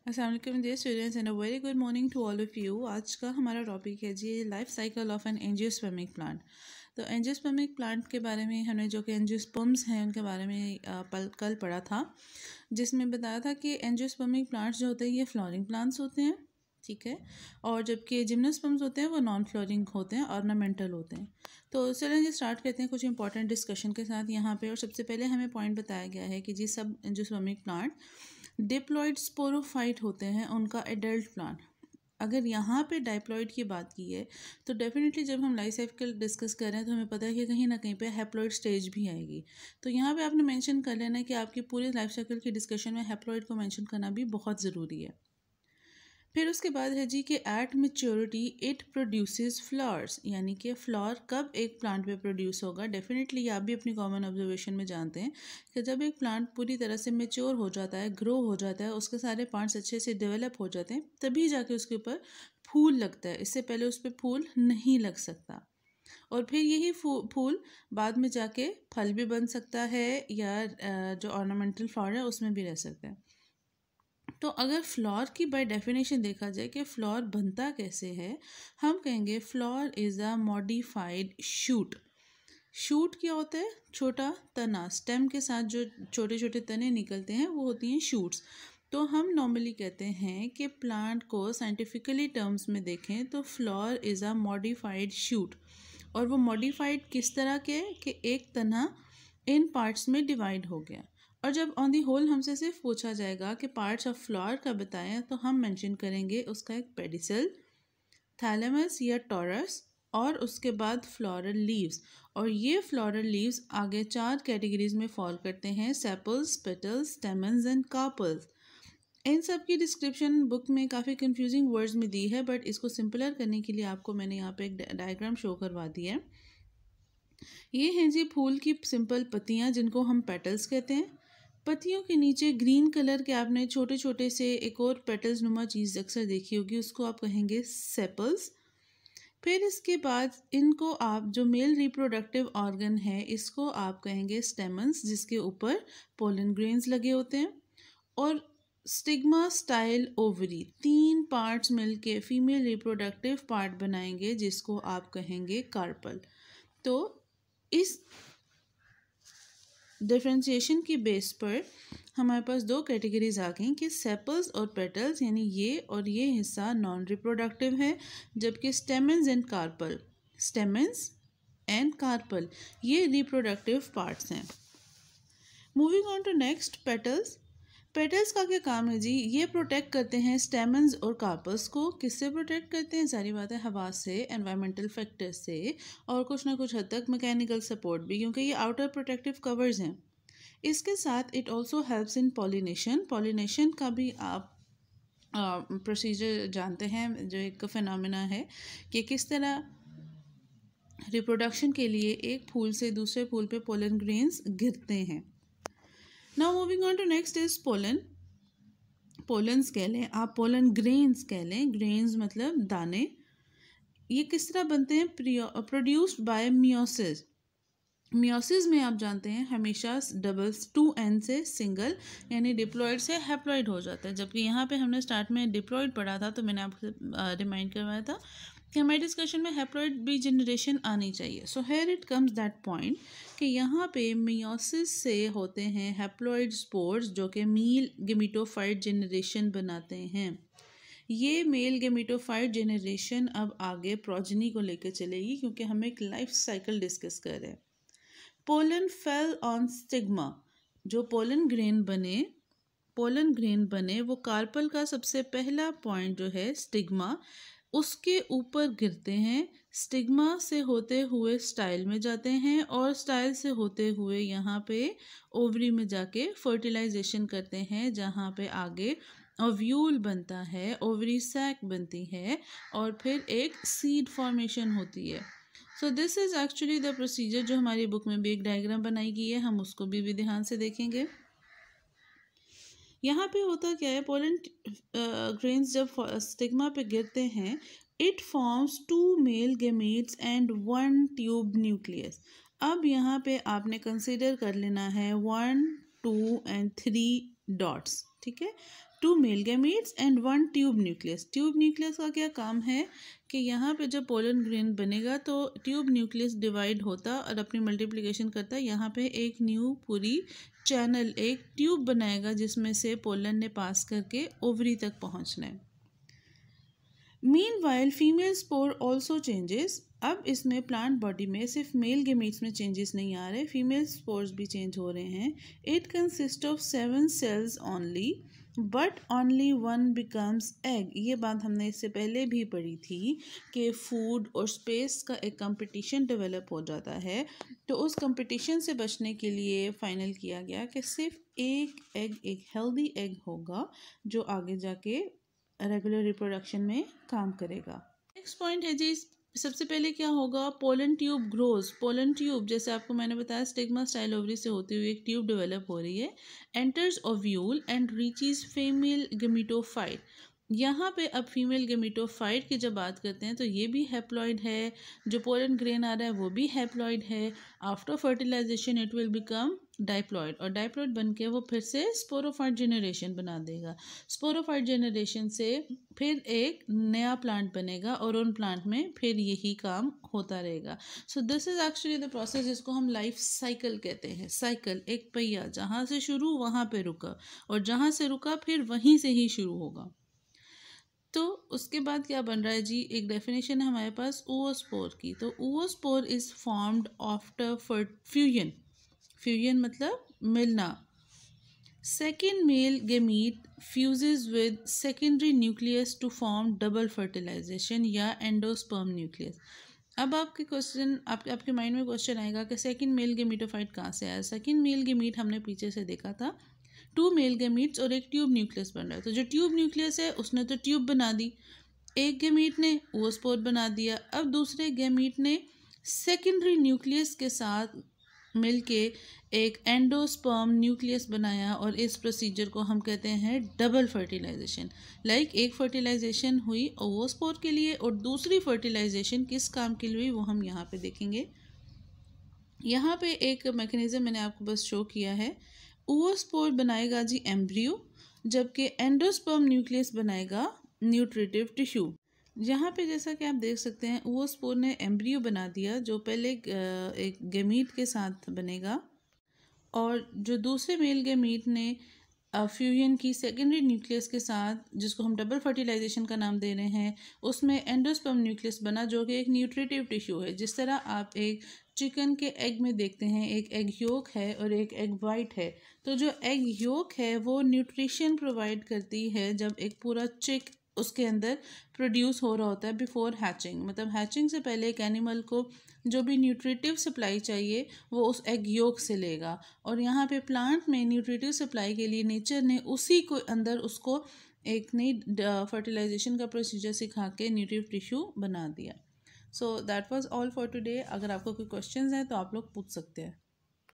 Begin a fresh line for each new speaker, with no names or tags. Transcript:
अस्सलाम वालेकुम dear students and a very good morning to all of you. आज का हमारा टॉपिक है जी life cycle of an angiospermic plant. तो एंजियोस्पर्मिक प्लांट के बारे में हमने जो कि एंजियोस्पर्म्स हैं उनके बारे में कल पढ़ा था, जिसमें बताया था कि एंजियोस्पर्मिक प्लांट्स जो होते हैं ये फ्लोरिंग प्लांट्स होते हैं, ठीक है, और जबकि जिम्नोस्पर्म्स होते हैं वो नॉन फ्लोरिंग होते हैं, ऑर्नामेंटल होते हैं। तो चलें जी स्टार्ट करते हैं कुछ इंपॉर्टेंट डिस्कशन के साथ यहाँ पे। और सबसे पहले हमें पॉइंट बताया गया है कि जी सब एंजियोस्पर्मिक प्लांट डिप्लॉइड स्पोरोफाइट होते हैं, उनका एडल्ट प्लांट। अगर यहाँ पे डाइप्लॉइड की बात की है तो डेफिनेटली जब हम लाइफ साइकिल डिस्कस कर रहे हैं तो हमें पता है कि कहीं ना कहीं पे हैप्लॉइड स्टेज भी आएगी। तो यहाँ पे आपने मेंशन कर लेना है कि आपकी पूरी लाइफ साइकिल की डिस्कशन में हैप्लॉइड को मेंशन करना भी बहुत ज़रूरी है। फिर उसके बाद है जी कि eight maturity it produces flowers, यानी कि फ्लावर कब एक प्लांट पे प्रोड्यूस होगा। डेफिनेटली आप भी अपनी कॉमन ऑब्जर्वेशन में जानते हैं कि जब एक प्लांट पूरी तरह से मेच्योर हो जाता है, ग्रो हो जाता है, उसके सारे पार्ट्स अच्छे से डेवलप हो जाते हैं, तभी जाके उसके ऊपर फूल लगता है। इससे पहले उस पर फूल नहीं लग सकता। और फिर यही फूल बाद में जाके फल भी बन सकता है या जो ऑर्नामेंटल फ्लावर है उसमें भी रह सकता है। तो अगर फ्लावर की बाय डेफिनेशन देखा जाए कि फ्लावर बनता कैसे है, हम कहेंगे flower is a modified shoot. Shoot क्या होता है? छोटा तना, स्टेम के साथ जो छोटे छोटे तने निकलते हैं वो होती हैं शूट्स। तो हम नॉर्मली कहते हैं कि प्लांट को साइंटिफिकली टर्म्स में देखें तो flower is a modified shoot. और वो मॉडिफाइड किस तरह के कि एक तना इन पार्ट्स में डिवाइड हो गया। और जब ऑन दी होल हमसे सिर्फ पूछा जाएगा कि पार्ट्स ऑफ फ्लावर का बताएं तो हम मेंशन करेंगे उसका एक पेडिसल, थैलेमस या टॉरस, और उसके बाद फ्लोरल लीव्स। और ये फ्लोरल लीव्स आगे 4 कैटेगरीज में फॉल करते हैं: sepals, petals, stamens and carpels. इन सब की डिस्क्रिप्शन बुक में काफ़ी कंफ्यूजिंग वर्ड्स में दी है, बट इसको सिंपलर करने के लिए आपको मैंने यहाँ पे एक डायग्राम शो करवा दी है। ये हैं जी फूल की सिंपल पत्तियाँ जिनको हम पेटल्स कहते हैं। पत्तियों के नीचे ग्रीन कलर के आपने छोटे छोटे से एक और पेटल्स नुमा चीज़ अक्सर देखी होगी, उसको आप कहेंगे सेपल्स। फिर इसके बाद इनको आप जो मेल रिप्रोडक्टिव ऑर्गन है इसको आप कहेंगे स्टेमन्स, जिसके ऊपर पोलन ग्रेन्स लगे होते हैं। और स्टिग्मा स्टाइल ओवरी, 3 पार्ट्स मिलके फीमेल रिप्रोडक्टिव पार्ट बनाएंगे जिसको आप कहेंगे कार्पल। तो इस डिफ्रेंशिएशन की बेस पर हमारे पास 2 कैटेगरीज आ गई कि सेपल्स और पेटल्स, यानी ये और ये हिस्सा नॉन रिप्रोडक्टिव है, जबकि stamens and carpel, stamens and carpel ये रिप्रोडक्टिव पार्ट्स हैं। Moving on to next, petals. Petals का क्या काम है जी? ये प्रोटेक्ट करते हैं स्टेमन्स और कार्पल्स को। किससे प्रोटेक्ट करते हैं? सारी बात है हवा से, एनवायरमेंटल फैक्टर्स से, और कुछ ना कुछ हद तक मैकेनिकल सपोर्ट भी, क्योंकि ये आउटर प्रोटेक्टिव कवर्स हैं। इसके साथ it also helps in pollination. Pollination का भी आप प्रोसीजर जानते हैं, जो एक फिनोमेना है कि किस तरह रिप्रोडक्शन के लिए एक फूल से दूसरे फूल पे पोलन ग्रेन्स गिरते हैं। Now moving on to next is pollen. Pollens कह लें आप, पोलन ग्रेन्स कह लें, ग्रेन्स मतलब दाने। ये किस तरह बनते हैं? Produced by meiosis. मियोसिस में आप जानते हैं हमेशा डबल्स 2n से सिंगल यानी डिप्लॉयड से हैप्लॉयड हो जाता है, जबकि यहाँ पे हमने स्टार्ट में डिप्लॉयड पढ़ा था। तो मैंने आपको रिमाइंड करवाया था कि हमारे डिस्कशन में हैप्लॉयड भी जनरेशन आनी चाहिए। So here it comes that point कि यहाँ पे मियोसिस से होते हैं हैप्लॉयड स्पोर्स जो कि मेल गेमिटोफाइट जनरेशन बनाते हैं। ये मेल गेमिटोफाइट जनरेशन अब आगे प्रोजनी को लेकर चलेगी, क्योंकि हम एक लाइफ साइकिल डिस्कस कर रहे हैं। Pollen fell on stigma. जो पोलन ग्रेन बने वो कार्पल का सबसे पहला पॉइंट जो है स्टिग्मा, उसके ऊपर गिरते हैं। स्टिग्मा से होते हुए स्टाइल में जाते हैं और स्टाइल से होते हुए यहाँ पे ओवरी में जाके फर्टिलाइजेशन करते हैं, जहाँ पे आगे ओव्यूल बनता है, ओवरी सैक बनती है, और फिर एक सीड फॉर्मेशन होती है। So this is actually the procedure. जो हमारी बुक में भी एक डायग्राम बनाई गई है, हम उसको भी ध्यान से देखेंगे। यहाँ पे होता क्या है, पोलन ग्रेन्स जब स्टिग्मा पे गिरते हैं, it forms 2 mail gametes and 1 tube nucleus. अब यहाँ पे आपने कंसिडर कर लेना है 1, 2 एंड 3 डॉट्स, ठीक है। 2 2 male gametes and 1 tube nucleus. Tube nucleus का क्या काम है कि यहाँ पे जब पोलन ग्रेन बनेगा तो ट्यूब न्यूक्लियस डिवाइड होता और अपनी मल्टीप्लिकेशन करता, यहाँ पे एक न्यू पूरी चैनल, एक ट्यूब बनाएगा जिसमें से पोलन ने पास करके ओवरी तक पहुँचना है। Meanwhile female spore also changes. अब इसमें प्लांट बॉडी में सिर्फ मेल गेमीट्स में चेंजेस नहीं आ रहे, फीमेल स्पोर्स भी चेंज हो रहे हैं। It consist of 7 sales only but only 1 becomes egg. ये बात हमने इससे पहले भी पढ़ी थी कि फूड और स्पेस का एक कंपटीशन डेवलप हो जाता है, तो उस कंपटीशन से बचने के लिए फाइनल किया गया कि सिर्फ एक एग, एक हेल्दी एग होगा जो आगे जाके रेगुलर रिप्रोडक्शन में काम करेगा। नेक्स्ट पॉइंट है जी, सबसे पहले क्या होगा, pollen tube grows. Pollen tube जैसे आपको मैंने बताया स्टिग्मा स्टाइल ओवरी से होती हुई एक ट्यूब डेवलप हो रही है, enters ovule and reaches female gametophyte. यहाँ पे अब फीमेल गेमिटोफाइट की जब बात करते हैं तो ये भी हैप्लॉइड है, जो पोलन ग्रेन आ रहा है वो भी हैप्लॉइड है। After fertilisation it will become diploid, और डाइप्लॉइड बन के वो फिर से स्पोरोफाइट जनरेशन बना देगा। स्पोरोफाइट जनरेशन से फिर एक नया प्लांट बनेगा और उन प्लांट में फिर यही काम होता रहेगा। So this is actually the process जिसको हम लाइफ साइकिल कहते हैं। साइकिल, एक पहिया, जहाँ से शुरू वहाँ पे रुका, और जहाँ से रुका फिर वहीं से ही शुरू होगा। तो उसके बाद क्या बन रहा है जी, एक डेफिनेशन है हमारे पास ओवोस्पोर की। तो ovospore is formed after fusion. Fusion मतलब मिलना। Second male gamete fuses with secondary nucleus to form double fertilization या एंडोस्पर्म न्यूक्लियस। अब आपके क्वेश्चन, आपके माइंड में क्वेश्चन आएगा कि सेकेंड मेल गेमीटोफाइट कहाँ से आया। सेकेंड मेल गेमीट हमने पीछे से देखा था, 2 मेल गेमीट्स और एक ट्यूब न्यूक्लियस बन रहा है। तो जो ट्यूब न्यूक्लियस है उसने तो ट्यूब बना दी, एक गेमीट ने ओवोस्पोर बना दिया। अब दूसरे गेमीट ने सेकेंडरी न्यूक्लियस के साथ मिलके एक एंडोस्पर्म न्यूक्लियस बनाया, और इस प्रोसीजर को हम कहते हैं डबल फर्टिलाइजेशन। लाइक एक फर्टिलाइजेशन हुई ओवोस्पोर के लिए और दूसरी फर्टिलाइजेशन किस काम के लिए हुई वो हम यहाँ पे देखेंगे। यहाँ पे एक मैकेनिज्म मैंने आपको बस शो किया है। ओवोस्पोर बनाएगा जी एम्ब्रियो, जबकि एंडोस्पर्म न्यूक्लियस बनाएगा न्यूट्रिटिव टिश्यू। यहाँ पे जैसा कि आप देख सकते हैं ओवोस्पोर ने एम्ब्रियो बना दिया जो पहले एक गेमीट के साथ बनेगा, और जो दूसरे मेल गेमीट ने फ्यूजन की सेकेंडरी न्यूक्लियस के साथ, जिसको हम डबल फर्टिलाइजेशन का नाम दे रहे हैं, उसमें एंडोस्पर्म न्यूक्लियस बना जो कि एक न्यूट्रिटिव टिश्यू है। जिस तरह आप एक चिकन के एग में देखते हैं, एक एग योक है और एक एग वाइट है, तो जो एग योक है वो न्यूट्रिशन प्रोवाइड करती है जब एक पूरा चिक उसके अंदर प्रोड्यूस हो रहा होता है बिफोर हैचिंग। मतलब हैचिंग से पहले एक एनिमल को जो भी न्यूट्रिटिव सप्लाई चाहिए वो उस एग योक से लेगा, और यहाँ पे प्लांट में न्यूट्रिटिव सप्लाई के लिए नेचर ने उसी को अंदर उसको एक नई फर्टिलाइजेशन का प्रोसीजर सिखा के न्यूट्रिटिव टिश्यू बना दिया। So that was all for today. अगर आपको कोई क्वेश्चंस हैं तो आप लोग पूछ सकते हैं।